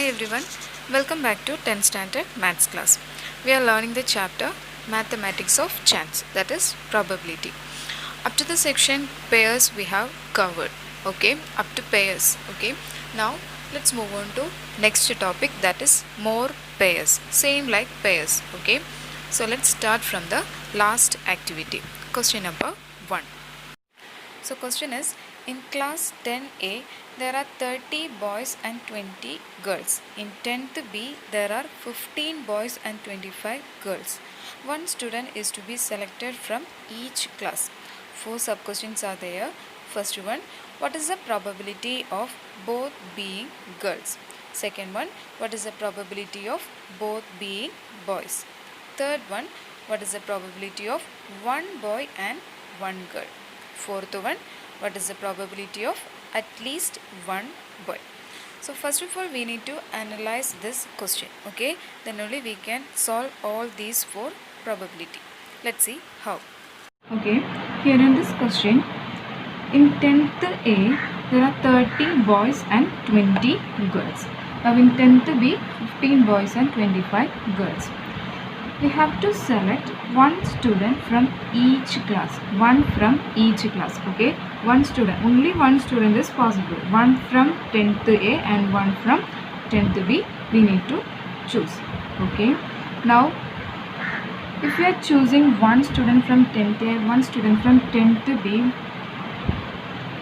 Hi everyone, welcome back to 10th standard maths class. We are learning the chapter mathematics of chance, that is probability. Up to the section pairs we have covered, okay, up to pairs, okay. Now let's move on to next topic, that is more pairs, same like pairs, okay. So let's start from the last activity. Question number 1. So question is, in class 10A there are 30 boys and 20 girls. In 10th B there are 15 boys and 25 girls. One student is to be selected from each class. 4 sub questions are there. First one, what is the probability of both being girls? Second one, what is the probability of both being boys? Third one, what is the probability of one boy and one girl? Fourth one, what is the probability of at least one boy? So first of all we need to analyze this question, okay, then only we can solve all these 4 probability. Let's see how. Okay, here in this question, in 10th A there are 30 boys and 20 girls. Now in 10th B 15 boys and 25 girls. We have to select one student from each class, one from each class, okay, one student, only one student is possible, one from 10th A and one from 10th B we need to choose, okay. Now if we are choosing one student from 10th A, one student from 10th B,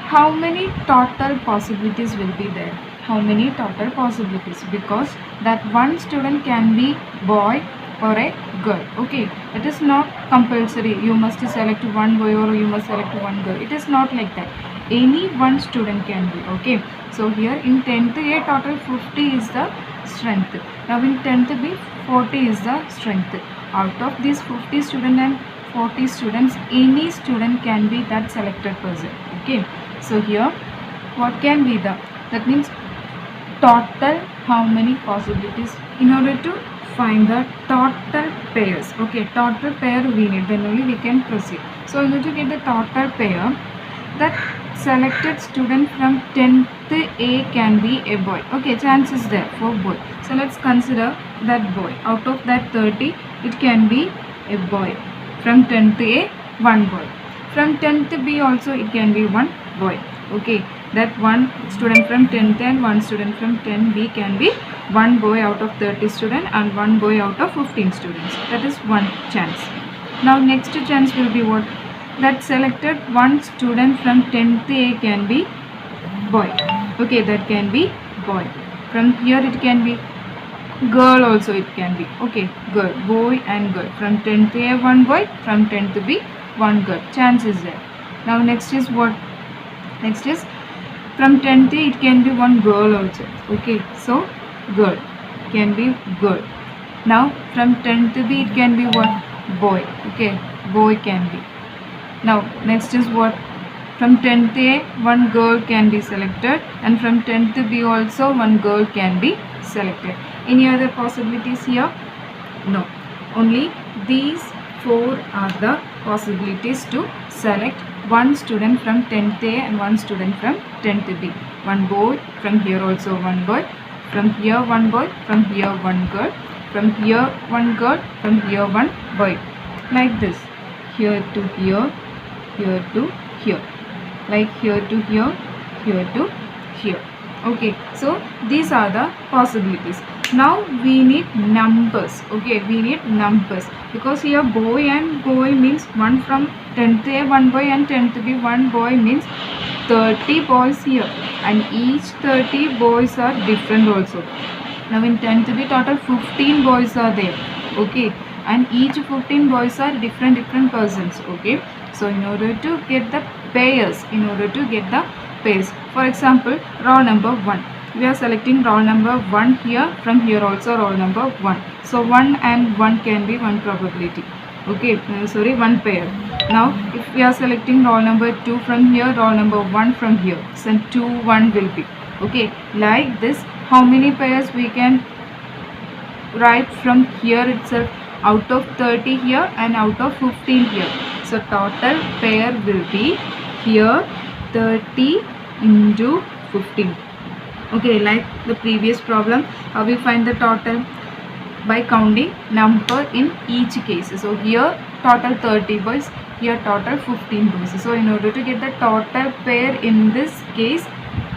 how many total possibilities will be there? How many total possibilities? Because that one student can be boy or a girl, okay. It is not compulsory you must select one boy or you must select one girl. It is not like that. Any one student can be, okay. So here in 10th A total 50 is the strength. Now in 10th B 40 is the strength. Out of these 50 students and 40 students, any student can be that selected person, okay. So here what can be the, that means total how many possibilities, in order to find the total pairs, okay, total pair we need, then only we can proceed. So in order to get the total pair, that selected student from 10th A can be a boy, okay, chance is there for boy. So let's consider that boy. Out of that 30 it can be a boy. From 10th A one boy, from 10th B also it can be one boy, okay. That one student from 10th and one student from 10B can be one boy out of 30 students and one boy out of 15 students. That is one chance. Now next chance will be what? That selected one student from 10th A can be boy, okay, that can be boy. From here it can be girl also, it can be, okay, girl, boy and girl. From 10th A one boy, from 10th B one girl. Chance is there. Now next is what? Next is from 10th A it can be one girl also, okay. So girl can be girl. Now from 10th B it can be what? Boy, okay, boy can be. Now next is what? From 10th A one girl can be selected and from 10th B also one girl can be selected. Any other possibilities here? No, only these 4 are the possibilities to select one student from 10th A and one student from 10th B. One boy, from here also one boy, from here one boy, from here one girl, from here one girl, from here one boy. Like this, here to here, here to here, like here to here, here to here, okay. So these are the possibilities. Now we need numbers, okay, we need numbers, because here boy and boy means one from 10th A one boy and 10th B one boy means 30 boys here, and each 30 boys are different also. Now in 10th B total 15 boys are there, okay, and each 15 boys are different persons, okay. So in order to get the pairs, for example row number 1, we are selecting roll number 1 here, from here also roll number 1. So 1 and 1 can be one probability, okay, one pair. Now if we are selecting roll number 2 from here, roll number 1 from here, so 2 1 will be, okay. Like this, how many pairs we can write from here itself? Out of 30 here and out of 15 here. So total pair will be here 30 into 15. Okay, like the previous problem, how we find the total? By counting number in each case. So here total 30 boys, here total 15 boys. So in order to get the total pair in this case,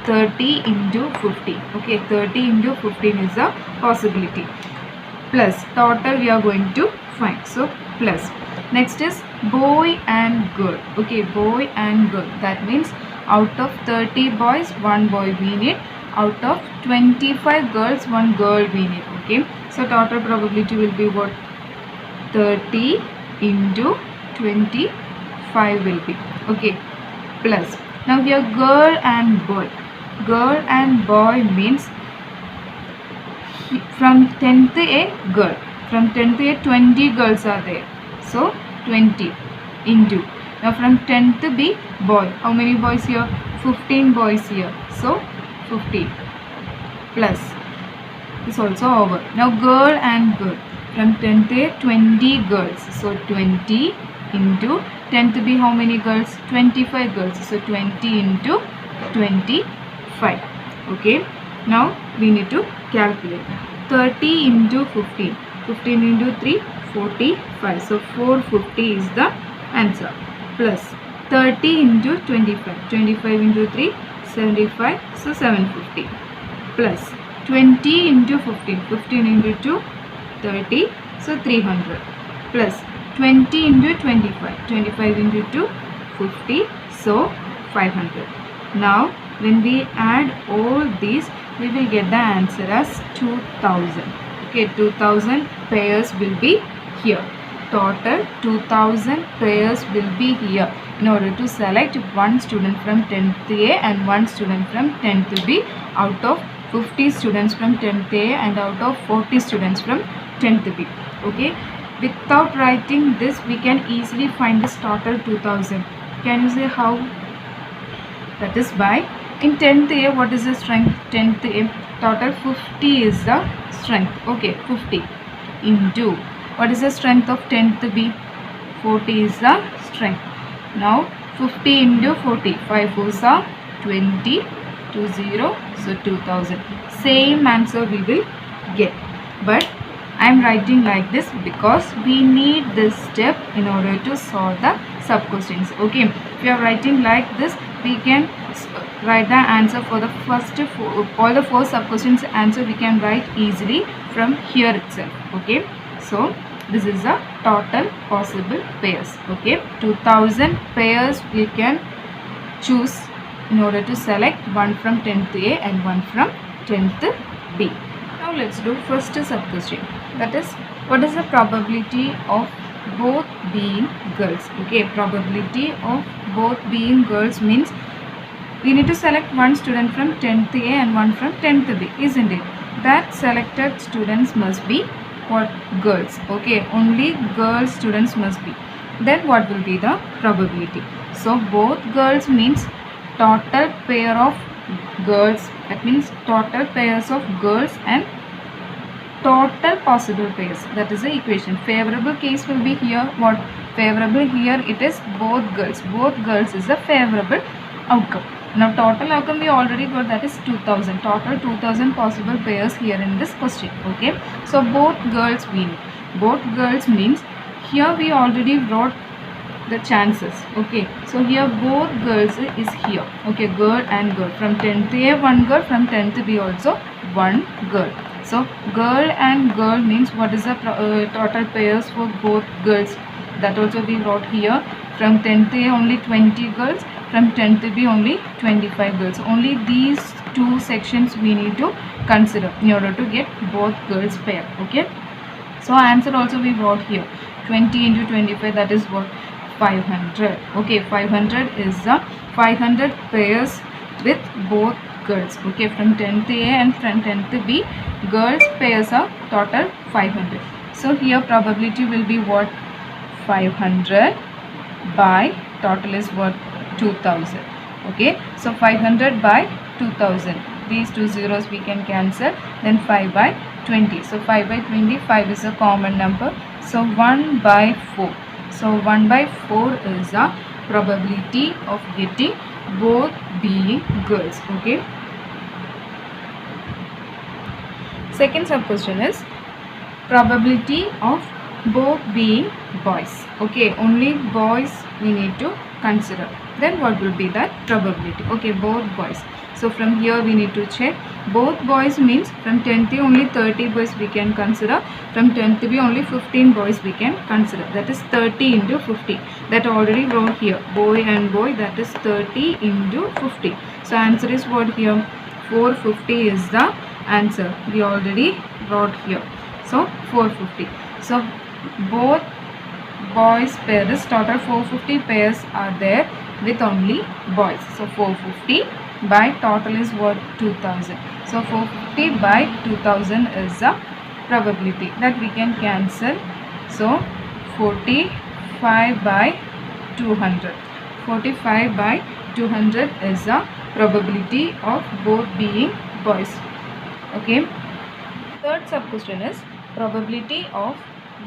30 into 15. Okay, 30 into 15 is the possibility. Plus total we are going to find. So plus. Next is boy and girl. Okay, boy and girl. That means out of 30 boys, one boy we need. Out of 25 girls, one girl we need. Okay, so total probability will be what? 30 into 25 will be. Okay, plus. Now here girl and boy. Girl and boy means from 10th A girl. From 10th A 20 girls are there. So 20 into. Now from 10th B boy. How many boys here? 15 boys here. So 15 plus. Is also over. Now girl and girl. From 10th A 20 girls. So 20 into 10th B how many girls? 25 girls. So 20 into 25. Okay. Now we need to calculate. 30 into 15. 15 into 3, 45. So 450 is the answer. Plus 30 into 25. 25 into 3, 75. So 750. Plus 20 into 15. 15 into 2, 30. So 300. Plus 20 into 25. 25 into 2, 50. So 500. Now when we add all these, we will get the answer as 2000. Okay, 2000 pairs will be here. Total 2000 pairs will be here in order to select one student from 10th A and one student from 10th B out of 50 students from 10th A and out of 40 students from 10th B. Okay, without writing this, we can easily find this total 2000. Can you say how? That is by in 10th A, what is the strength? 10th A, total 50 is the strength. Okay, 50 into, what is the strength of 10th B? 40 is the strength. Now 50 into 40, 5 4s are 20, 20, so 2000. Same answer we will get. But I am writing like this because we need this step in order to solve the sub questions. Okay, if you are writing like this, we can write the answer for the first all the 4 sub questions answer we can write easily from here itself. Okay, so this is the total possible pairs. Okay, 2000 pairs we can choose in order to select one from 10th A and one from 10th B. Now let's do first sub question. That is, what is the probability of both being girls? Okay, probability of both being girls means we need to select one student from 10th A and one from 10th B, isn't it? That selected students must be what? Girls. Okay, only girl students must be. Then what will be the probability? So both girls means total pair of girls. That means total pairs of girls and total possible pairs. That is the equation. Favorable case will be here. What? Favorable here it is both girls. Both girls is a favorable outcome. Now total outcome we already got, that is 2000. Total 2000 possible pairs here in this question. Okay, so both girls we need. Both girls means here we already wrote the chances. Okay, so here both girls is here. Okay, girl and girl. From 10th A one girl, from 10th B also one girl. So girl and girl means what is the total pairs for both girls? That also we wrote here. From 10th A only 20 girls, from 10th B only 25 girls. Only these two sections we need to consider in order to get both girls pair. Okay, so answer also we wrote here. 20 into 25, that is what? 500. Okay, 500 is the 500 pairs with both girls. Okay, from 10th A and from 10th B, girls pairs are total 500. So here probability will be what? 500 by total is what? 2000. Okay, so 500 by 2000. These two zeros we can cancel. Then 5 by 20. So 5 by 20, 5 is a common number. So 1 by 4. So 1 by 4 is the probability of getting both being girls. Okay, Second sub question is probability of both being boys. Okay, only boys we need to consider. Then what will be that probability? Okay, both boys. So from here we need to check. Both boys means from 10th only 30 boys we can consider. From 10th B only 15 boys we can consider. That is 30 into 50. That already wrote here. Boy and boy, that is 30 into 50. So answer is what here? 450 is the answer. We already wrote here. So 450. So both boys pairs, total 450 pairs are there with only boys. So 450 by total is what? 2000. So 450 by 2000 is the probability that we can cancel. So 45 by 200. 45 by 200 is the probability of both being boys. Okay. Third sub question is probability of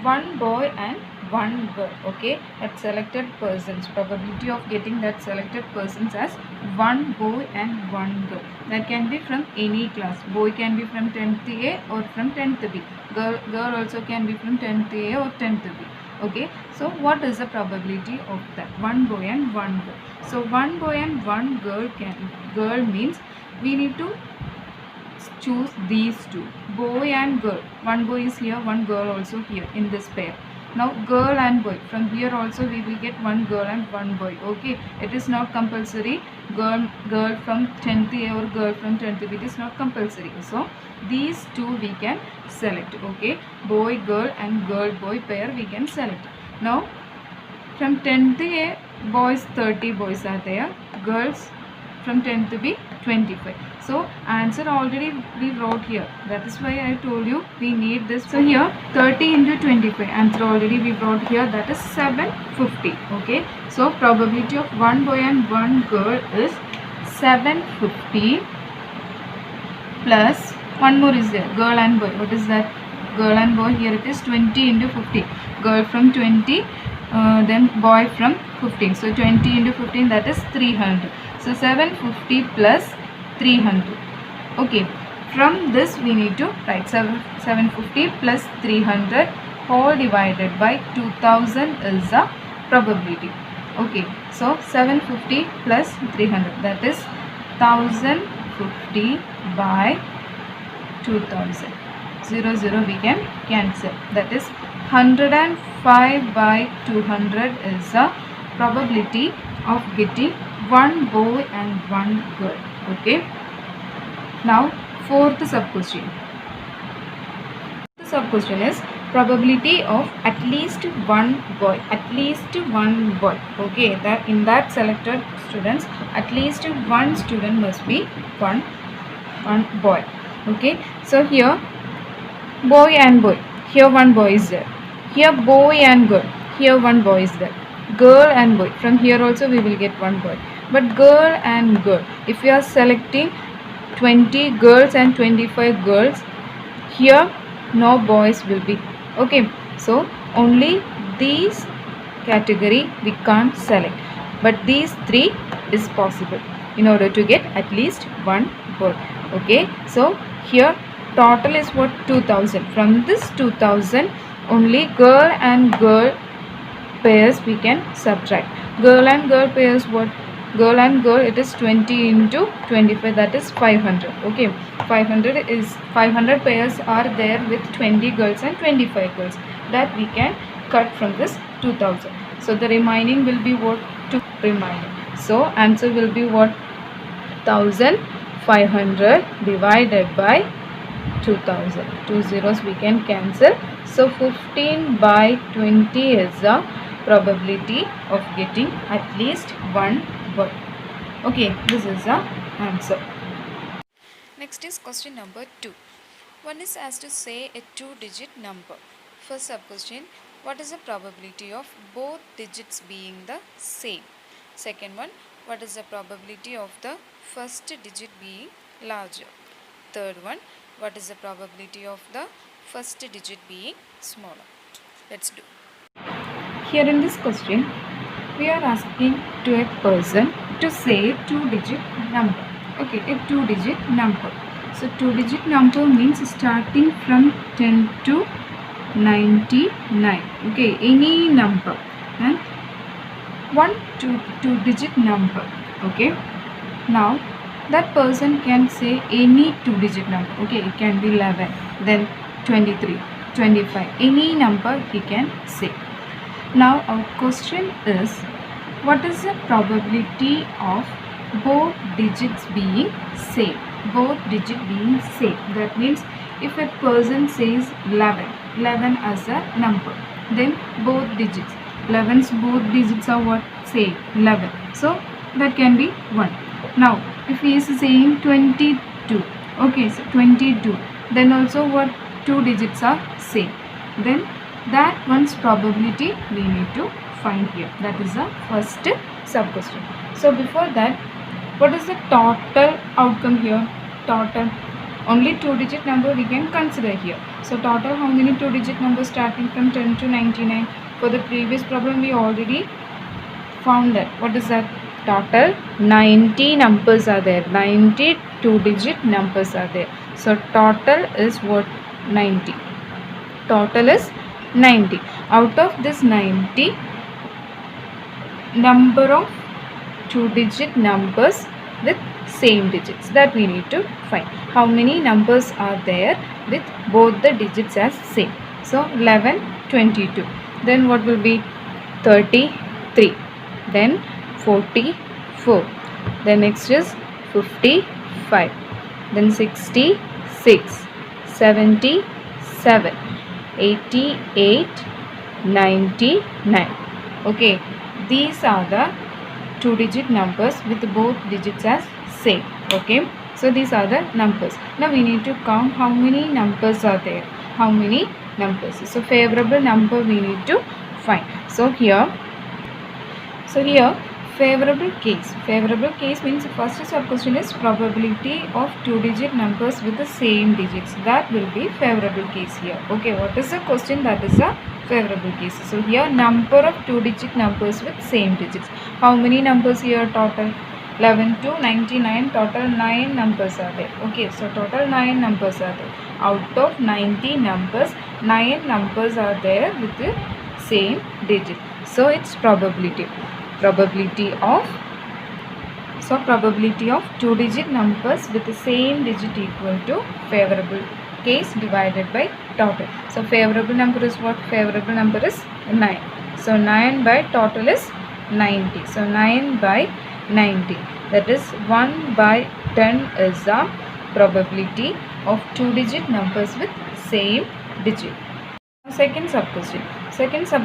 one boy and one girl. Okay, at selected persons, probability of getting that selected persons as one boy and one girl. That can be from any class. Boy can be from 10th A or from 10th B. Girl also can be from 10th A or 10th B. Okay, so what is the probability of that? One boy and one girl. So one boy and one girl means we need to choose these two, boy and girl. One boy is here, one girl also here in this pair. Now girl and boy, from here also we will get one girl and one boy. Okay, it is not compulsory girl from 10th A or girl from 10th B. It is not compulsory. So these two we can select. Okay, boy girl and girl boy pair we can select. Now from 10th A boys 30 boys are there, girls from 10th B 25. So answer already we wrote here. That is why I told you we need this. So here 30 into 25, answer already we wrote here, that is 750. Okay, so probability of one boy and one girl is 750 plus one more is there, girl and boy. What is that? Girl and boy, here it is 20 into 50. Girl from 20, then boy from 15. So 20 into 15, that is 300. So 750 plus 300. Okay, from this we need to write 750 plus 300 whole divided by 2000 is the probability. Okay, so 750 plus 300, that is 1050 by 2000. 0 we can cancel, that is 105 by 200 is the probability of getting one boy and one girl. Okay, now fourth sub question. The sub question is probability of at least one boy. At least one boy. Okay, that in that selected students, at least one student must be one boy. Okay, so here boy and boy, here one boy is there, here boy and girl, here one boy is there, girl and boy, from here also we will get one boy. But girl and girl, if we are selecting 20 girls and 25 girls, here no boys will be. Okay, so only these category we can't select, but these three is possible in order to get at least one boy. Okay, so here total is what? 2000. From this 2000 only girl and girl pairs we can subtract. Girl and girl pairs, what? Girl and girl, it is 20 into 25, that is 500. Okay, 500 pairs are there with 20 girls and 25 girls, that we can cut from this 2000. So the remaining will be what? 2 remaining. So answer will be what? 1500 divided by 2000. 2 zeros we can cancel. So 15 by 20 is the probability of getting at least one boy. Okay, this is the answer. Next is question number 2. One is asked to say a 2-digit number. First sub question, what is the probability of both digits being the same? Second one, what is the probability of the first digit being larger? Third one, what is the probability of the first digit being smaller? Let's do. Here in this question, we are asking to a person to say 2-digit number. Okay, a 2-digit number. So 2-digit number means starting from 10 to 99. Okay, any number and two-digit number. Okay, now that person can say any two-digit number. Okay, it can be 11, then 23, 25, any number he can say. Now our question is, what is the probability of both digits being same? Both digits being same. That means if a person says 11 as a number, then both digits, 11's both digits are what? Same, 11. So that can be 1. Now if he is saying 22, okay, so 22, then also what? Two digits are same. Then that one's probability we need to find here. That is the first sub question. So before that, what is the total outcome here? Total, only two-digit number we can consider here. So total, how many two-digit numbers starting from 10 to 99? For the previous problem we already found that. What is that? Total 90 numbers are there. 90 two-digit numbers are there. So total is what? 90. Total is 90. Out of this 90, number of two-digit numbers with same digits, that we need to find. How many numbers are there with both the digits as same? So 11, 22. Then what will be? 33. Then 44. Then next is 55. Then 66, 77, 88, 99. Okay, these are the two-digit numbers with both digits as same. Okay, so these are the numbers. Now we need to count how many numbers are there. How many numbers? So favorable number we need to find. So here favorable case. Favorable case means first sub question is probability of two-digit numbers with the same digits. That will be favorable case here. Okay, what is the question? That is a favorable case. So here number of two-digit numbers with same digits. How many numbers here total? 11 to 99, total 9 numbers are there. Okay, so total 9 numbers are there. Out of 90 numbers, 9 numbers are there with the same digit. So it's probability of two-digit numbers with the same digit equal to favorable case divided by total. So favorable number is what? Favorable number is 9. So 9 by total is 90. So 9 by 90. That is 1 by 10 is the probability of two-digit numbers with same digit. Second sub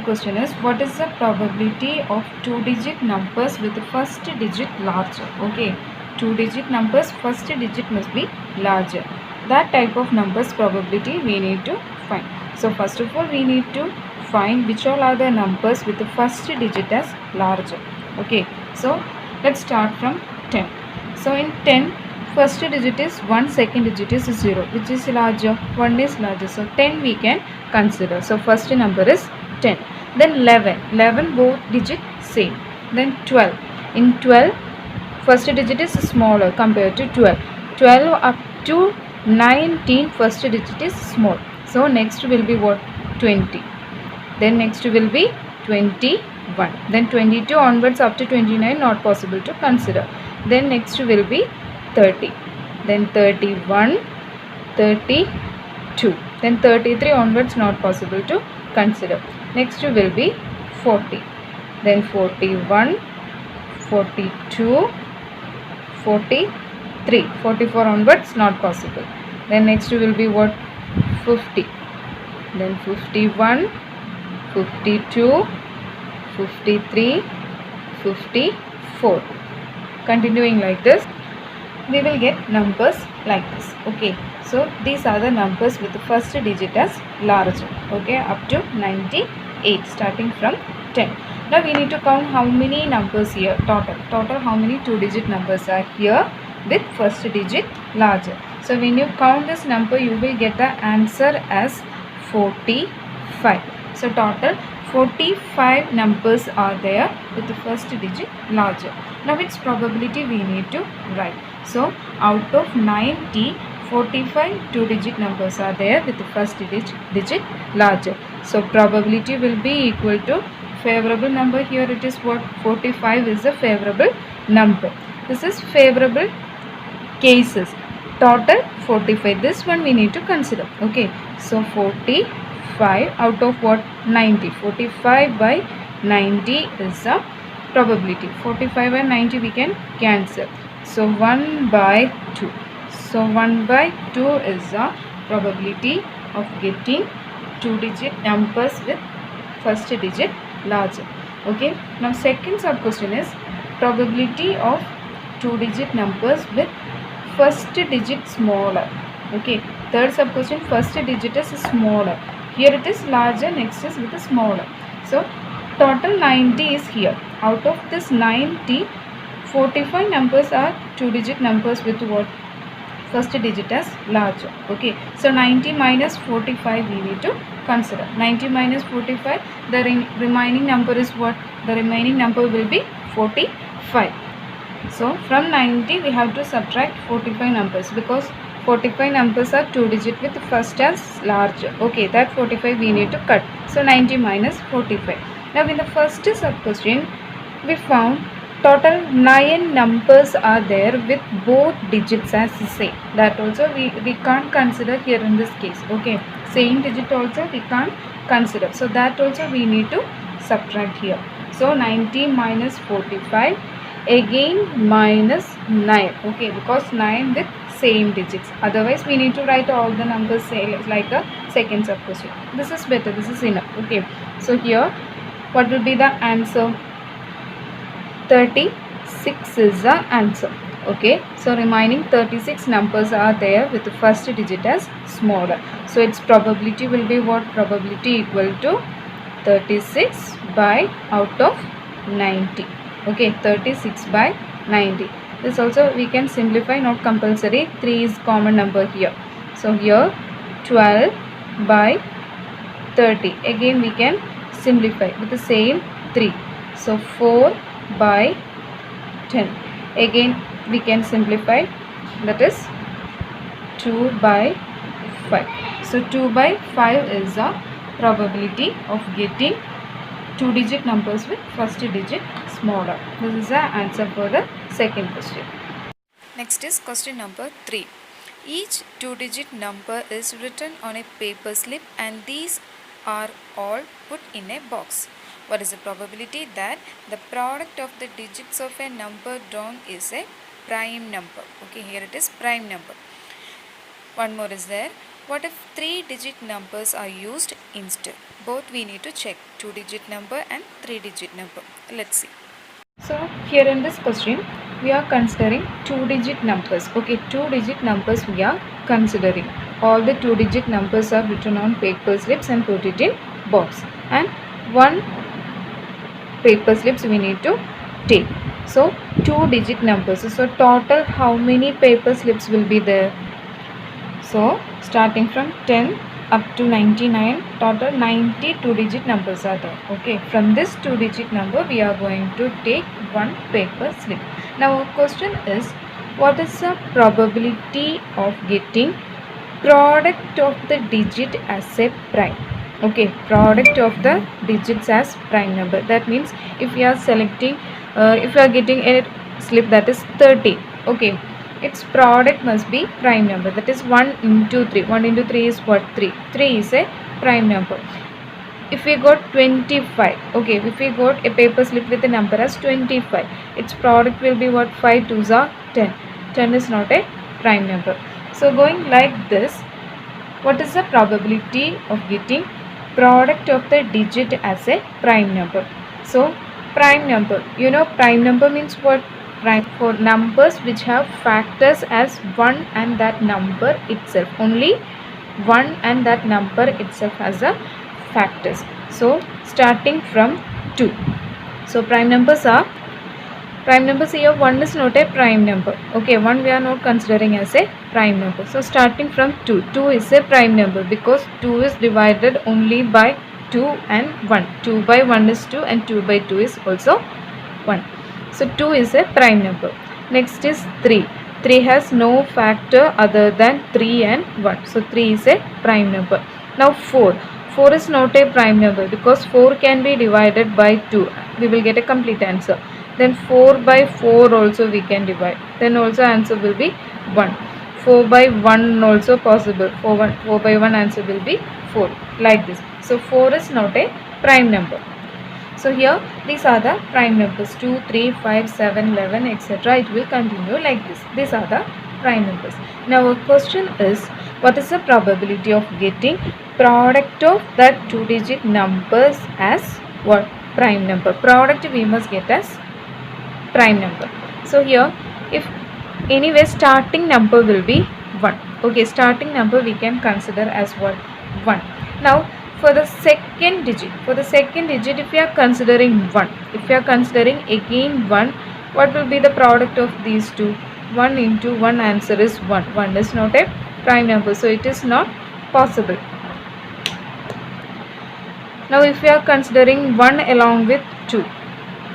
question is, what is the probability of two-digit numbers with the first digit larger? Okay, two-digit numbers first digit must be larger. That type of numbers probability we need to find. So first of all we need to find which all are the numbers with the first digit as larger. Okay, so let's start from 10. So in 10, first digit is 1, second digit is 0. Which is larger? 1 is larger. So 10 we can consider. So first number is 10. Then 11 both digit same. Then 12. In 12, first digit is smaller compared to 12. 12 up to 19, first digit is small. So next will be what? 20. Then next will be 21. Then 22 onwards up to 29 not possible to consider. Then next will be 30. Then 31, 32. Then 33 onwards not possible to consider. Next will be 40. Then 41, 42, 43. 44 onwards not possible. Then next will be what? 50. Then 51, 52, 53, 54. Continuing like this, we will get numbers like this. Okay, so these are the numbers with the first digit as larger. Okay, up to 98 starting from 10. Now we need to count how many numbers here total how many two-digit numbers are here with first digit larger. So when you count this number you will get the answer as 45. So total 45 numbers are there with the first digit larger. Now its probability we need to write. So out of 90, 45 two-digit numbers are there with the first digit larger. So probability will be equal to favorable number. Here it is what? 45 is a favorable number. This is favorable cases. Total 45. This one we need to consider. Okay. So 45 out of what? 90. 45 by 90 is a probability. 45 and 90 we can cancel. So 1 by 2. So 1 by 2 is the probability of getting two-digit numbers with first digit larger. Okay. Now second sub question is probability of two-digit numbers with first digit smaller. Okay. Third sub question, first digit is smaller. Here it is larger, next is with a smaller. So total 90 is here. Out of this 90, 45 numbers are two-digit numbers with what? First digit as larger. Okay. So 90 minus 45 we need to consider. 90 minus 45, the remaining number is what? The remaining number will be 45. So from 90 we have to subtract 45 numbers because 45 numbers are two digit with first as larger. Okay, that 45 we need to cut. So 90 minus 45. Now in the first sub question we found total 9 numbers are there with both digits as same. That also we can't consider here in this case. Okay, same digit also we can't consider. So that also we need to subtract here. So 90 minus 45 again minus 9. Okay, because 9 with same digits. Otherwise we need to write all the numbers like a second sub question. This is better. This is enough. Okay, so here what will be the answer? 36 is the answer. Okay, so remaining 36 numbers are there with the first digit as smaller. So its probability will be what? Probability equal to 36 by out of 90. Okay, 36 by 90. This also we can simplify, not compulsory. 3 is common number here. So here 12 by 30. Again we can simplify with the same 3. So 4 by 10. Again we can simplify, that is 2 by 5. So 2 by 5 is the probability of getting two-digit numbers with first digit smaller. This is the answer for the second question. Next is question number 3. Each two-digit number is written on a paper slip and these are all put in a box. What is the probability that the product of the digits of a number drawn is a prime number? Okay, here it is prime number. One more is there. What if 3-digit numbers are used instead? Both we need to check, 2-digit number and 3-digit number. Let's see. So here in this question we are considering 2-digit numbers. Okay, 2-digit numbers we are considering. All the 2-digit numbers are written on paper slips and put it in box. And one paper slips we need to take. So 2-digit numbers. So total how many paper slips will be there? So starting from 10 up to 99, total 92-digit numbers are there. Okay, from this 2-digit number we are going to take one paper slip. Now our question is, what is the probability of getting product of the digit as a prime? Okay, product of the digits as prime number. That means if we are selecting, if we are getting a slip that is 30, okay, its product must be prime number. That is 1 into 3. 1 into 3 is what? 3. 3 is a prime number. If we got 25, okay, if we got a paper slip with a number as 25, its product will be what? 5 2s are 10. 10 is not a prime number. So going like this, what is the probability of getting product of the digit as a prime number? So prime number, you know, prime number means what? Prime for numbers which have factors as 1 and that number itself. Only 1 and that number itself has a factors. So starting from 2. So prime numbers here, 1 is not a prime number. Okay, 1 we are not considering as a prime number. So starting from 2. 2 is a prime number because 2 is divided only by 2 and 1. 2 by 1 is 2 and 2 by 2 is also 1. So 2 is a prime number. Next is 3. 3 has no factor other than 3 and 1. So 3 is a prime number. Now 4. 4 is not a prime number because 4 can be divided by 2. We will get a complete answer. Then 4 by 4 also we can divide. Then also answer will be 1. 4 by 1 also possible. 4 by 1 answer will be 4. Like this. So 4 is not a prime number. So here these are the prime numbers 2, 3, 5, 7, 11, etc. It will continue like this. These are the prime numbers. Now our question is, what is the probability of getting product of that 2-digit numbers as what? Prime number. Product we must get as prime number. So here if anyway starting number will be 1. Okay, starting number we can consider as what? 1. Now for the second digit if we are considering 1, if we are considering again 1, what will be the product of these two? 1 into 1 answer is 1. 1 is not a prime number, so it is not possible. Now if we are considering 1 along with 2,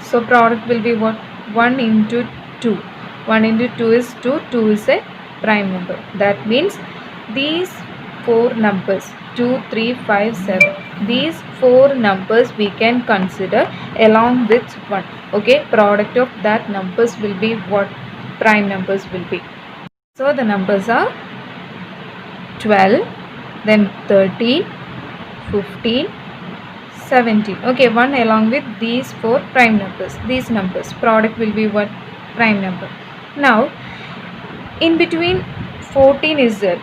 so product will be what? 1 into 2. 1 into 2 is 2. 2 is a prime number. That means these 4 numbers 2, 3, 5, 7. These 4 numbers we can consider along with 1. Okay, product of that numbers will be what? Prime numbers will be. So the numbers are 12, then 13, 15, 17. Okay, 1 along with these 4 prime numbers. These numbers, product will be what? Prime number. Now, in between 14 is there.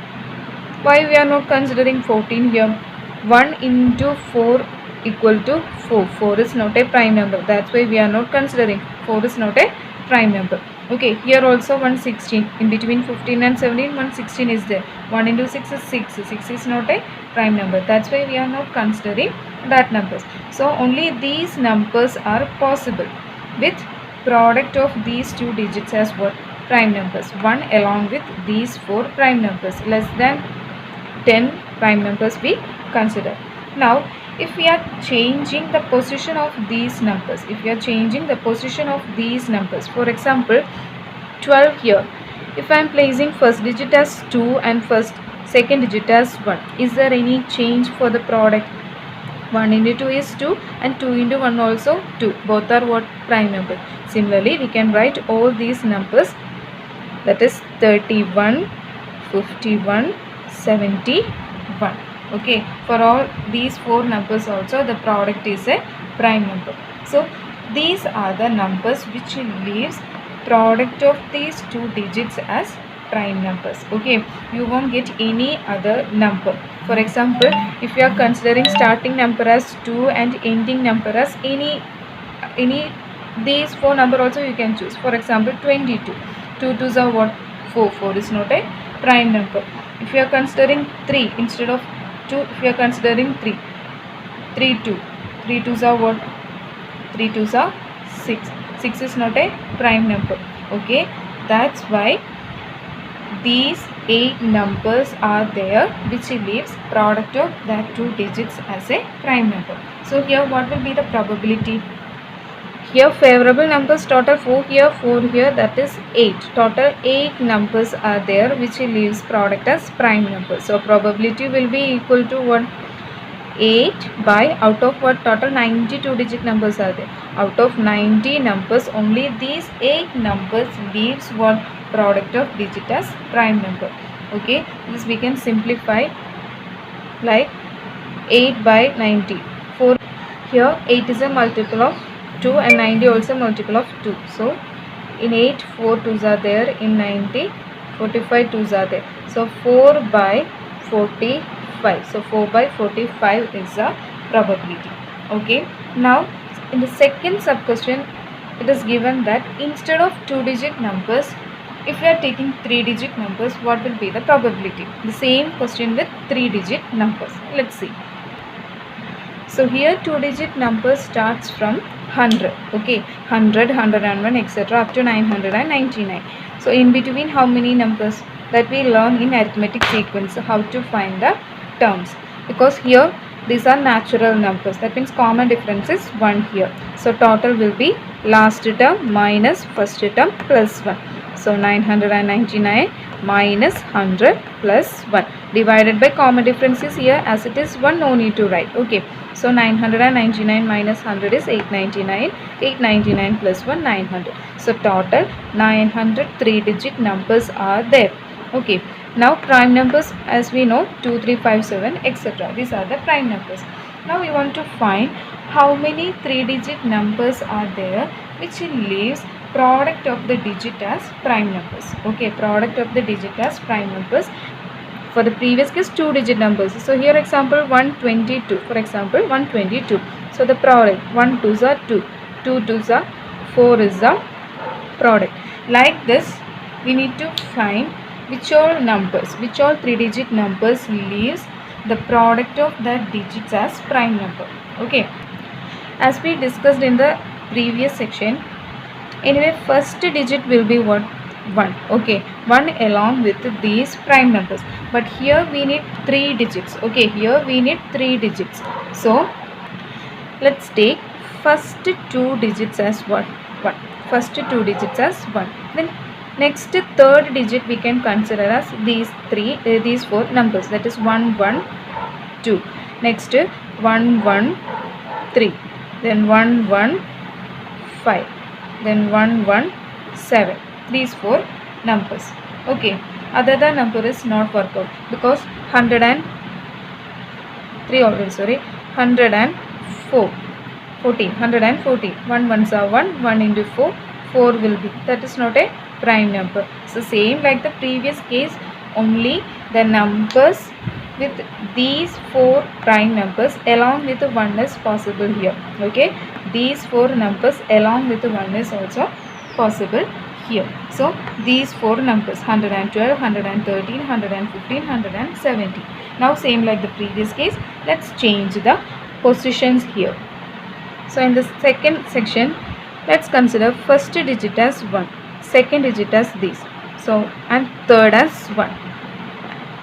Why we are not considering 14 here? 1 into 4 equal to 4. 4 is not a prime number. That's why we are not considering. 4 is not a prime number. Okay, here also 116. In between 15 and 17, 116 is there. 1 into 6 is 6. 6 is not a prime number. That's why we are not considering that numbers. So only these numbers are possible with product of these two digits as what? Prime numbers. 1 along with these 4 prime numbers. Less than 10 prime numbers we consider. Now if we are changing the position of these numbers, for example 12 here, if I am placing first digit as 2 and second digit as 1, is there any change for the product? 1 into 2 is 2 and 2 into 1 also 2. Both are what? Prime number. Similarly we can write all these numbers, that is 31, 51, 71. Okay, for all these 4 numbers also the product is a prime number. So these are the numbers which leaves product of these two digits as prime numbers. Okay, you won't get any other number. For example, if you are considering starting number as 2 and ending number as any these 4 number also you can choose. For example 22. 2 twos are what? 4. 4 is not a prime number. If you are considering 3 instead of 2, if you are considering 3, 3 2. 3 twos are what? 3 twos are 6. 6 is not a prime number. Okay, that's why these 8 numbers are there which leaves product of that 2 digits as a prime number. So here what will be the probability? Here favorable numbers total 4 here, 4 here, that is 8. Total 8 numbers are there which leaves product as prime number. So probability will be equal to what? 8 by out of what? Total 92 digit numbers are there. Out of 90 numbers only these 8 numbers leaves what? Product of digit as prime number. Okay, this we can simplify like 8 by 90. 4 here, 8 is a multiple of 2 and 90 also multiple of 2. So in 8 4 2s are there, in 90 45 2s are there. So 4 by 45. So 4 by 45 is the probability. Okay, now in the second sub question it is given that instead of 2-digit numbers, if we are taking 3-digit numbers, what will be the probability? The same question with 3-digit numbers. Let's see. So here 2-digit number starts from 100. Okay, 100, 101, etc. up to 999. So in between how many numbers? That we learn in arithmetic sequence how to find the terms, because here these are natural numbers. That means common difference is 1 here. So total will be last term minus first term plus 1. So 999 minus 100 plus 1 divided by common difference is here, as it is 1, no need to write. Okay, so 999 minus 100 is 899. 899 plus 1, 900. So total 900 3-digit numbers are there. Okay, now prime numbers, as we know, 2, 3, 5, 7, etc. These are the prime numbers. Now we want to find how many 3-digit numbers are there which leaves product of the digit as prime numbers. Okay, product of the digit as prime numbers. For the previous case, 2-digit numbers. So here example 122. For example 122. So the product 1 2s are 2, 2 2s are 4 is the product. Like this, we need to find which all 3-digit numbers leaves the product of that digits as prime number. Okay, as we discussed in the previous section, anyway, first digit will be what? 1. Okay, 1 along with these prime numbers. But here we need 3 digits. Okay, here we need 3 digits. So let's take first 2 digits as what? 1. First 2 digits as 1. Then next third digit we can consider as these 4 numbers, that is 1 1 2. Next 1 1 3. Then 1 1 5. Then 1 1 7. These 4 numbers. Okay, other number is not work out because 103 already, sorry, 104 14, 114. 1 ones are 1, 1 into 4, 4 will be, that is not a prime number. So same like the previous case, only the numbers with these 4 prime numbers along with 1 is possible here. Okay, these 4 numbers along with 1 is also possible here. So these 4 numbers 112, 113, 115, 117. Now same like the previous case, let's change the positions here. So in the second section, let's consider first digit as 1, second digit as these, so and third as 1.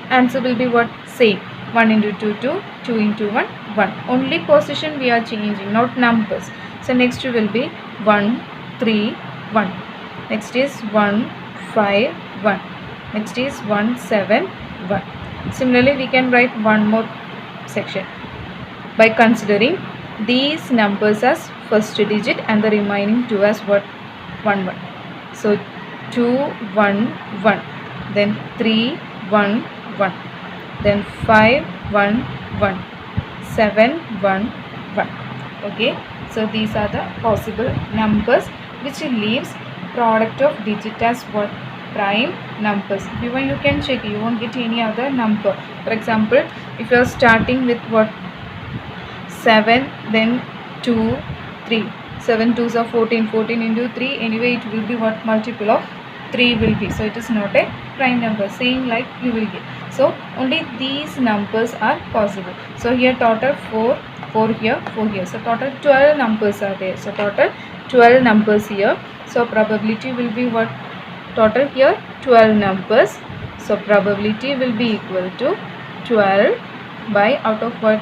Answer will be what? Same. 1 into 2 2, 2 into 1 1. Only position we are changing, not numbers. So next will be 1 3 1. Next is 1 5 1. Next is 1 7 1. Similarly, we can write one more section by considering these numbers as first digit and the remaining 2 as what? 1 1. So 2 1 1. Then 3 1 1. Then 5 1 1. 7 1 1. Okay, so these are the possible numbers which leaves product of digit as what? Prime numbers. Even you can check, you won't get any other number. For example, if you are starting with what? 7, then 2 3. 7 2s are 14, 14 into 3, anyway it will be what? Multiple of 3 will be, so it is not a prime number. Same like you will get. So only these numbers are possible. So here total 4 4 here, 4 here, so total 12 numbers are there. So total 12 numbers here. So probability will be what? Total here 12 numbers. So probability will be equal to 12 by out of what?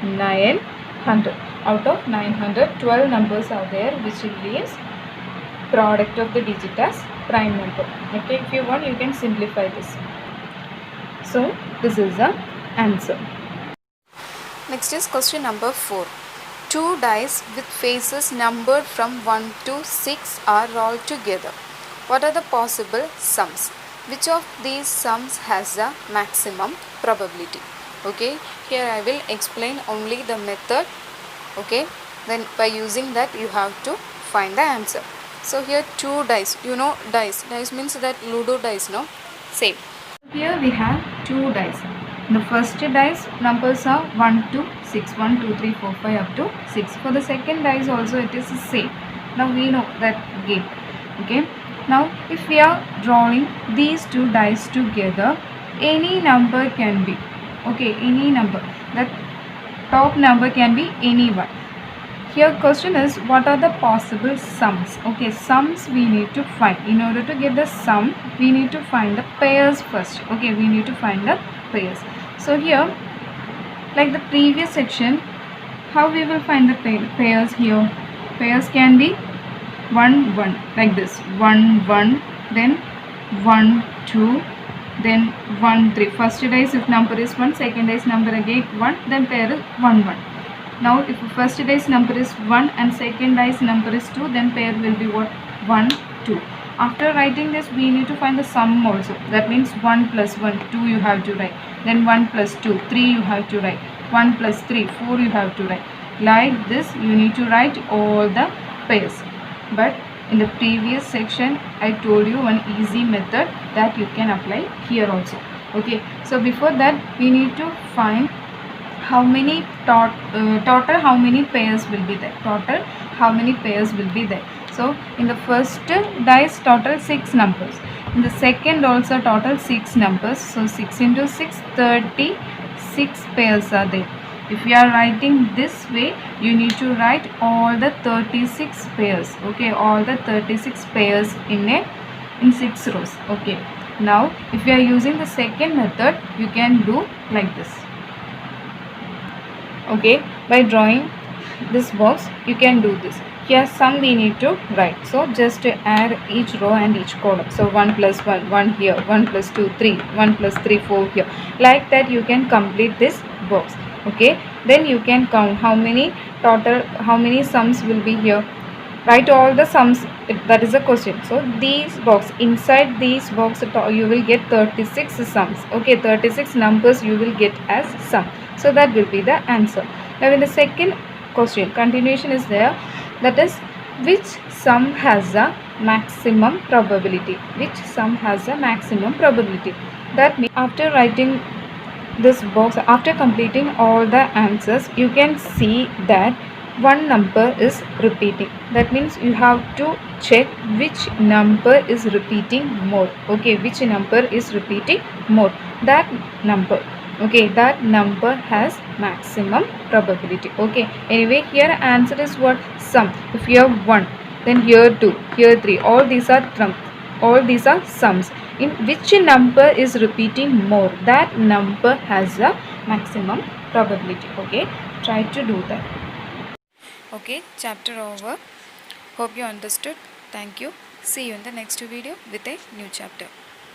900. Out of 900, 12 numbers are there which leaves product of the digit as prime number. Okay, if you want you can simplify this. So this is the answer. Next is question number 4. 2 dice with faces numbered from 1 to 6 are rolled together. What are the possible sums? Which of these sums has the maximum probability? Okay, here I will explain only the method. Okay, then by using that you have to find the answer. So here 2 dice, you know dice means that Ludo dice, no? Same. Here we have 2 dice. The first dice numbers are 1 to 6, 1 2 3 4 5 up to 6. For the second dice also it is the same. Now we know that game. Okay, now if we are drawing these 2 dice together, any number can be, okay, any number, that top number can be any one. Here question is what are the possible sums? Okay, sums we need to find. In order to get the sum, we need to find the pairs first. Okay, we need to find the pairs. So here, like the previous section, how we will find the pairs here? Pairs can be 1 1 like this, 1 1, then 1 2, then 1 3. First dice if number is 1, second dice number again 1, then pair is 1 1. Now if first dice number is 1 and second dice number is 2, then pair will be what? 1 2. After writing this, we need to find the sum also. That means 1 plus 1 2 you have to write, then 1 plus 2 3 you have to write, 1 plus 3 4 you have to write. Like this you need to write all the pairs. But in the previous section I told you one easy method that you can apply here also. Okay, so before that we need to find how many total how many pairs will be there. Total how many pairs will be there. So in the first dice total 6 numbers, in the second also total 6 numbers, so 6 into 6 36 pairs are there. If you are writing this way, you need to write all the 36 pairs. Okay, all the 36 pairs in 6 rows. Okay, now if you are using the second method, you can do like this. Okay, by drawing this box you can do this. Here sum we need to write, so just add each row and each column. So 1 plus 1 1 here, 1 plus 2 3, 1 plus 3 4 here. Like that you can complete this box. Okay, then you can count how many total, how many sums will be here. Write all the sums, that is a question. So these box, inside these box you will get 36 sums. Okay, 36 numbers you will get as sum. So that will be the answer. Now in the second question, continuation is there, that is which sum has a maximum probability. Which sum has a maximum probability. That means after writing this box, after completing all the answers, you can see that one number is repeating. That means you have to check which number is repeating more. Okay, which number is repeating more, that number. Okay, that number has maximum probability. Okay, anyway here answer is what? Sum. If you have 1, then here 2, here 3, all these are sums. In which number is repeating more, that number has a maximum probability. Okay, try to do that. Okay, chapter over. Hope you understood. Thank you. See you in the next video with a new chapter.